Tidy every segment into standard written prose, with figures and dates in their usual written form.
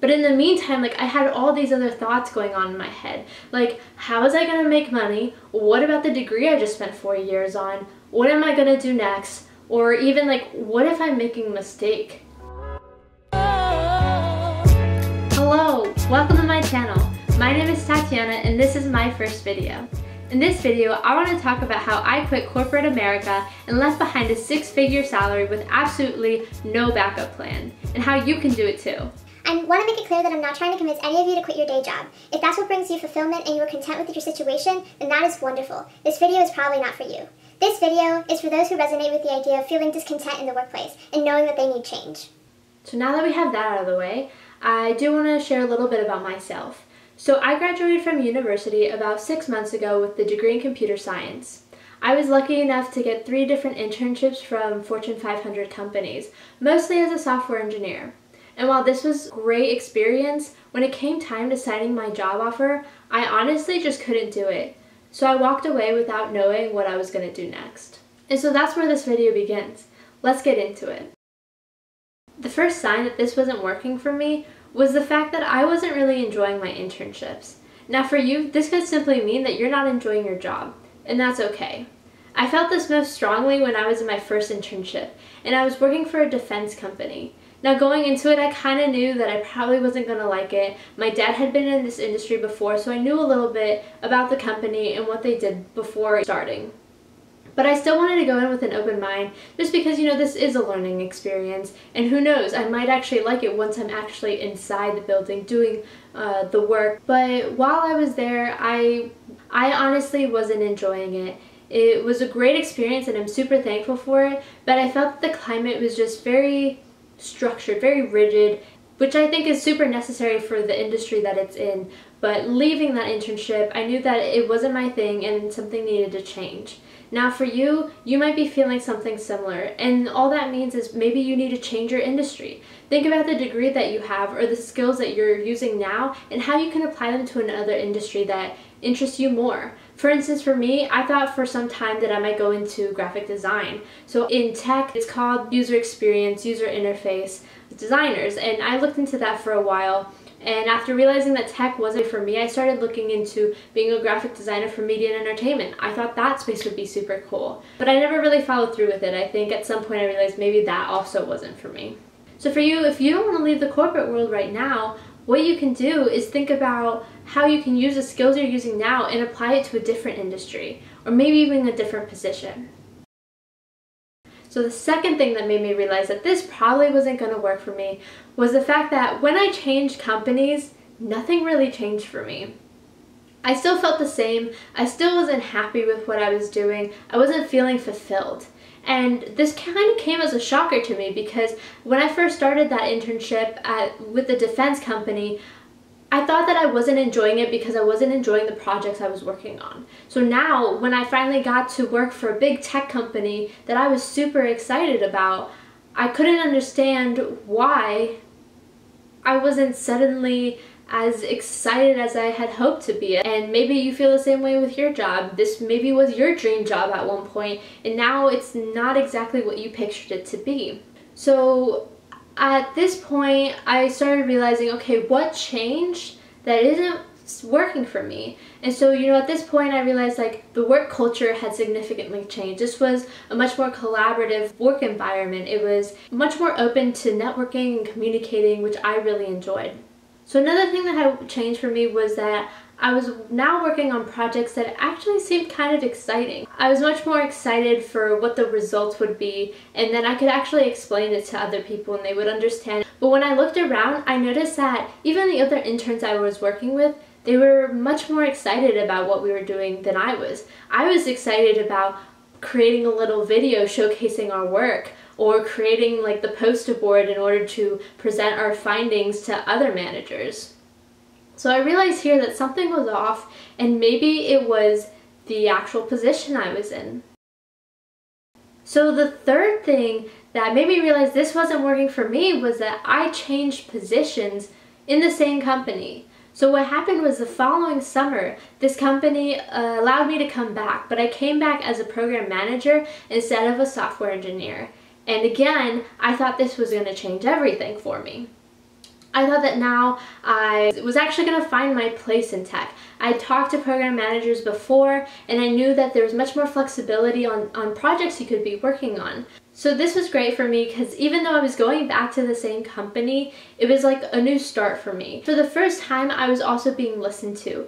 But in the meantime, like, I had all these other thoughts going on in my head. Like, how was I going to make money? What about the degree I just spent 4 years on? What am I going to do next? Or even like, what if I'm making a mistake? Hello, welcome to my channel. My name is Tatiana and this is my first video. In this video, I want to talk about how I quit corporate America and left behind a 6-figure salary with absolutely no backup plan, and how you can do it too. I want to make it clear that I'm not trying to convince any of you to quit your day job. If that's what brings you fulfillment and you are content with your situation, then that is wonderful. This video is probably not for you. This video is for those who resonate with the idea of feeling discontent in the workplace and knowing that they need change. So now that we have that out of the way, I do want to share a little bit about myself. So I graduated from university about 6 months ago with the degree in computer science. I was lucky enough to get 3 different internships from Fortune 500 companies, mostly as a software engineer. And while this was a great experience, when it came time to signing my job offer, I honestly just couldn't do it. So I walked away without knowing what I was going to do next. And so that's where this video begins. Let's get into it. The first sign that this wasn't working for me was the fact that I wasn't really enjoying my internships. Now for you, this could simply mean that you're not enjoying your job, and that's okay. I felt this most strongly when I was in my first internship, and I was working for a defense company. Now going into it, I kind of knew that I probably wasn't going to like it. My dad had been in this industry before, so I knew a little bit about the company and what they did before starting. But I still wanted to go in with an open mind, just because, you know, this is a learning experience, and who knows, I might actually like it once I'm actually inside the building doing the work. But while I was there, I honestly wasn't enjoying it. It was a great experience and I'm super thankful for it, but I felt that the climate was just very structured, very rigid, which I think is super necessary for the industry that it's in. But leaving that internship, I knew that it wasn't my thing and something needed to change. Now for you, you might be feeling something similar, and all that means is maybe you need to change your industry. Think about the degree that you have or the skills that you're using now and how you can apply them to another industry that interests you more. For instance, for me, I thought for some time that I might go into graphic design. So in tech, it's called user experience, user interface designers, and I looked into that for a while. And after realizing that tech wasn't for me, I started looking into being a graphic designer for media and entertainment. I thought that space would be super cool. But I never really followed through with it. I think at some point I realized maybe that also wasn't for me. So for you, if you don't want to leave the corporate world right now, what you can do is think about how you can use the skills you're using now and apply it to a different industry, or maybe even a different position. So the second thing that made me realize that this probably wasn't going to work for me was the fact that when I changed companies, nothing really changed for me. I still felt the same. I still wasn't happy with what I was doing. I wasn't feeling fulfilled. And this kind of came as a shocker to me because when I first started that internship with the defense company, I thought that I wasn't enjoying it because I wasn't enjoying the projects I was working on. So now, when I finally got to work for a big tech company that I was super excited about, I couldn't understand why I wasn't suddenly as excited as I had hoped to be. And maybe you feel the same way with your job. This maybe was your dream job at one point, and now it's not exactly what you pictured it to be. So at this point, I started realizing, okay, what changed that isn't working for me? And so, you know, at this point I realized like the work culture had significantly changed. This was a much more collaborative work environment. It was much more open to networking and communicating, which I really enjoyed. So another thing that had changed for me was that I was now working on projects that actually seemed kind of exciting. I was much more excited for what the results would be, and then I could actually explain it to other people and they would understand. But when I looked around, I noticed that even the other interns I was working with, they were much more excited about what we were doing than I was. I was excited about creating a little video showcasing our work, or creating like the poster board in order to present our findings to other managers. So I realized here that something was off, and maybe it was the actual position I was in. So the third thing that made me realize this wasn't working for me was that I changed positions in the same company. So what happened was the following summer, this company allowed me to come back, but I came back as a program manager instead of a software engineer. And again, I thought this was going to change everything for me. I thought that now I was actually going to find my place in tech. I talked to program managers before, and I knew that there was much more flexibility on projects you could be working on. So this was great for me because even though I was going back to the same company, it was like a new start for me. For the first time, I was also being listened to.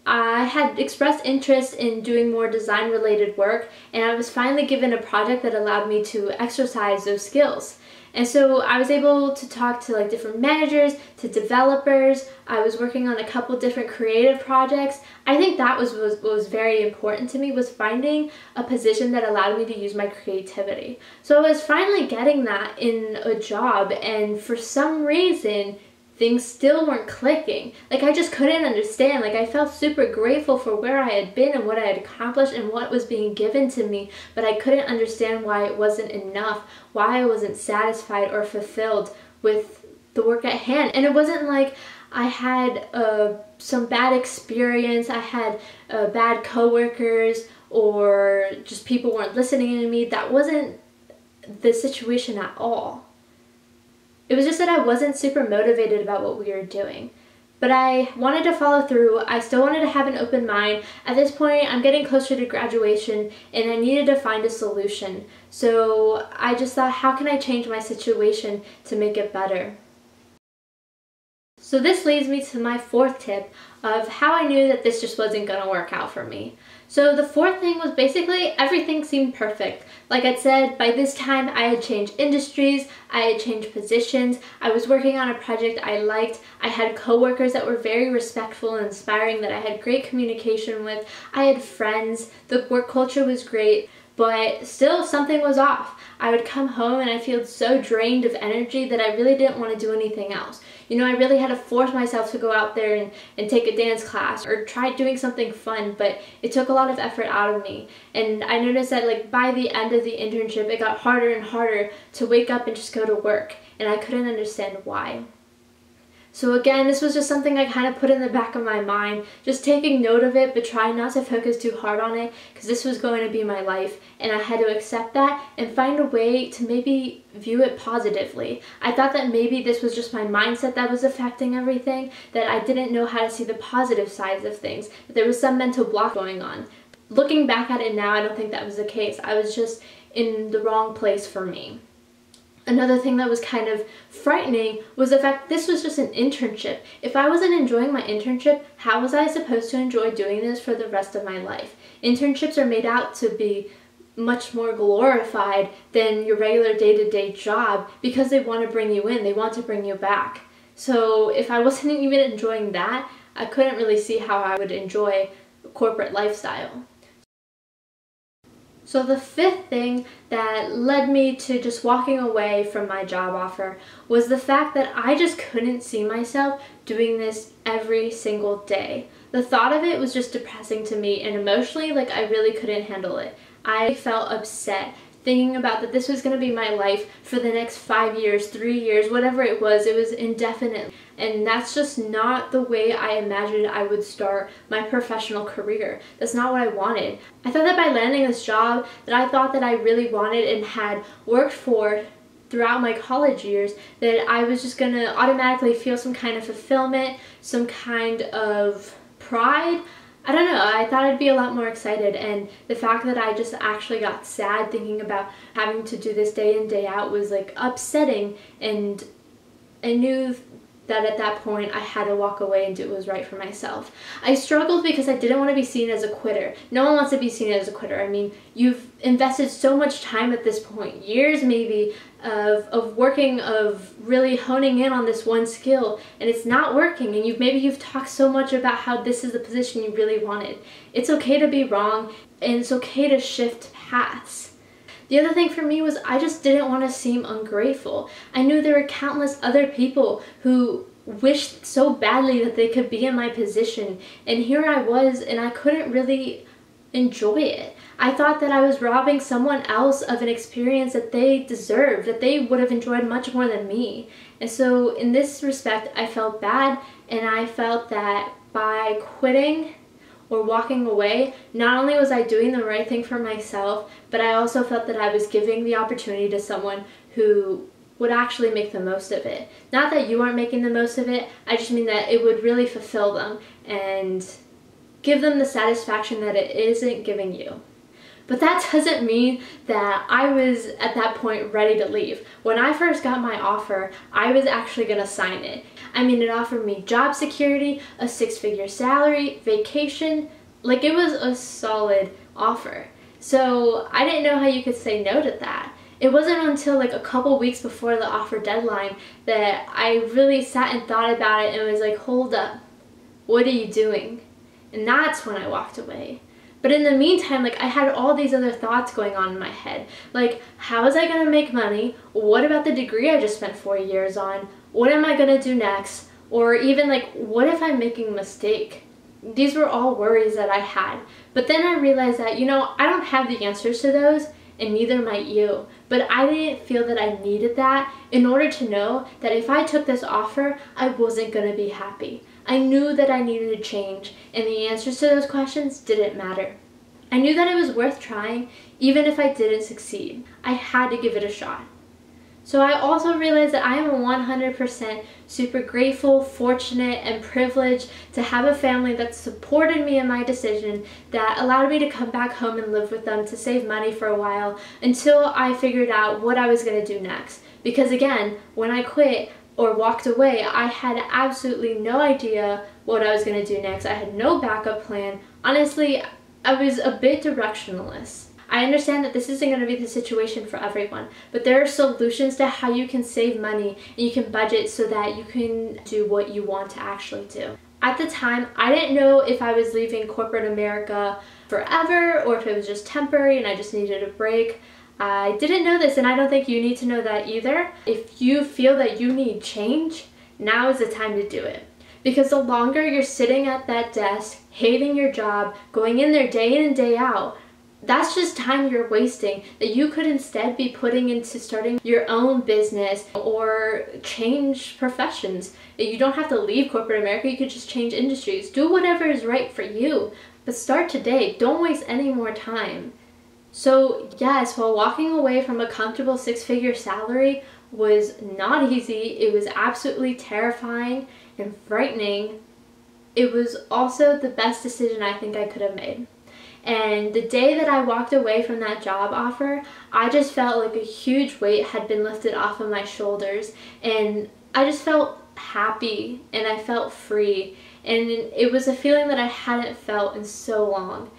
I had expressed interest in doing more design related work, and I was finally given a project that allowed me to exercise those skills. And so I was able to talk to like different managers, to developers. I was working on a couple different creative projects. I think that was what was very important to me, was finding a position that allowed me to use my creativity. So I was finally getting that in a job, and for some reason, things still weren't clicking. Like, I just couldn't understand. Like, I felt super grateful for where I had been and what I had accomplished and what was being given to me, but I couldn't understand why it wasn't enough, why I wasn't satisfied or fulfilled with the work at hand. And it wasn't like I had some bad experience, I had bad coworkers, or just people weren't listening to me. That wasn't the situation at all. It was just that I wasn't super motivated about what we were doing. But I wanted to follow through. I still wanted to have an open mind. At this point, I'm getting closer to graduation, and I needed to find a solution. So I just thought, how can I change my situation to make it better? So this leads me to my fourth tip of how I knew that this just wasn't going to work out for me. So the fourth thing was basically everything seemed perfect. Like I said, by this time I had changed industries, I had changed positions, I was working on a project I liked, I had coworkers that were very respectful and inspiring that I had great communication with, I had friends, the work culture was great, but still something was off. I would come home and I feel so drained of energy that I really didn't want to do anything else. You know, I really had to force myself to go out there and take a dance class or try doing something fun, but it took a lot of effort out of me. And I noticed that like by the end of the internship, it got harder and harder to wake up and just go to work, and I couldn't understand why. So again, this was just something I kind of put in the back of my mind, just taking note of it, but trying not to focus too hard on it, because this was going to be my life, and I had to accept that and find a way to maybe view it positively. I thought that maybe this was just my mindset that was affecting everything, that I didn't know how to see the positive sides of things, that there was some mental block going on. Looking back at it now, I don't think that was the case. I was just in the wrong place for me. Another thing that was kind of frightening was the fact this was just an internship. If I wasn't enjoying my internship, how was I supposed to enjoy doing this for the rest of my life? Internships are made out to be much more glorified than your regular day-to-day job because they want to bring you in, they want to bring you back. So if I wasn't even enjoying that, I couldn't really see how I would enjoy a corporate lifestyle. So the fifth thing that led me to just walking away from my job offer was the fact that I just couldn't see myself doing this every single day. The thought of it was just depressing to me, and emotionally, like, I really couldn't handle it. I felt upset thinking about that this was going to be my life for the next 5 years, 3 years, whatever it was indefinite. And that's just not the way I imagined I would start my professional career. That's not what I wanted. I thought that by landing this job that I thought that I really wanted and had worked for throughout my college years, that I was just going to automatically feel some kind of fulfillment, some kind of pride. I don't know, I thought I'd be a lot more excited, and the fact that I just actually got sad thinking about having to do this day in, day out was like upsetting, and I knew that at that point I had to walk away and do what was right for myself. I struggled because I didn't want to be seen as a quitter. No one wants to be seen as a quitter. I mean, you've invested so much time at this point, years maybe, of working, of really honing in on this one skill, and it's not working, and maybe you've talked so much about how this is the position you really wanted. It's okay to be wrong, and it's okay to shift paths. The other thing for me was I just didn't want to seem ungrateful. I knew there were countless other people who wished so badly that they could be in my position, and here I was, and I couldn't really enjoy it. I thought that I was robbing someone else of an experience that they deserved, that they would have enjoyed much more than me. And so in this respect, I felt bad, and I felt that by quitting or walking away, not only was I doing the right thing for myself, but I also felt that I was giving the opportunity to someone who would actually make the most of it. Not that you aren't making the most of it, I just mean that it would really fulfill them and give them the satisfaction that it isn't giving you. But that doesn't mean that I was at that point ready to leave. When I first got my offer, I was actually gonna sign it. I mean, it offered me job security, a 6-figure salary, vacation, like it was a solid offer. So I didn't know how you could say no to that. It wasn't until like a couple weeks before the offer deadline that I really sat and thought about it and was like, hold up, what are you doing? And that's when I walked away. But in the meantime, like I had all these other thoughts going on in my head. Like, how was I gonna make money? What about the degree I just spent 4 years on? What am I gonna do next? Or even like, what if I'm making a mistake? These were all worries that I had. But then I realized that, you know, I don't have the answers to those, and neither might you. But I didn't feel that I needed that in order to know that if I took this offer, I wasn't gonna be happy. I knew that I needed to change, and the answers to those questions didn't matter. I knew that it was worth trying, even if I didn't succeed. I had to give it a shot. So I also realized that I am 100% super grateful, fortunate, and privileged to have a family that supported me in my decision, that allowed me to come back home and live with them to save money for a while until I figured out what I was going to do next. Because again, when I quit or walked away, I had absolutely no idea what I was going to do next. I had no backup plan. Honestly, I was a bit directionless. I understand that this isn't going to be the situation for everyone, but there are solutions to how you can save money and you can budget so that you can do what you want to actually do. At the time, I didn't know if I was leaving corporate America forever or if it was just temporary and I just needed a break. I didn't know this, and I don't think you need to know that either. If you feel that you need change, now is the time to do it. Because the longer you're sitting at that desk, hating your job, going in there day in and day out, that's just time you're wasting that you could instead be putting into starting your own business or change professions. You don't have to leave corporate America, you could just change industries. Do whatever is right for you, but start today. Don't waste any more time. So yes, while walking away from a comfortable 6-figure salary was not easy, it was absolutely terrifying and frightening, it was also the best decision I think I could have made. And the day that I walked away from that job offer, I just felt like a huge weight had been lifted off of my shoulders, and I just felt happy and I felt free, and it was a feeling that I hadn't felt in so long.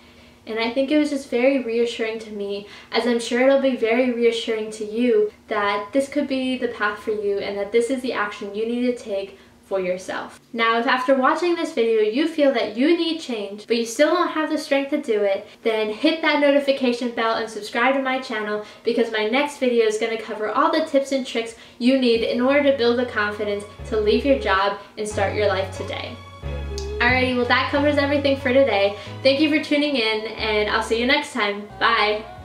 And I think it was just very reassuring to me, as I'm sure it'll be very reassuring to you, that this could be the path for you and that this is the action you need to take for yourself. Now, if after watching this video you feel that you need change, but you still don't have the strength to do it, then hit that notification bell and subscribe to my channel, because my next video is going to cover all the tips and tricks you need in order to build the confidence to leave your job and start your life today. Alrighty, well that covers everything for today. Thank you for tuning in, and I'll see you next time. Bye!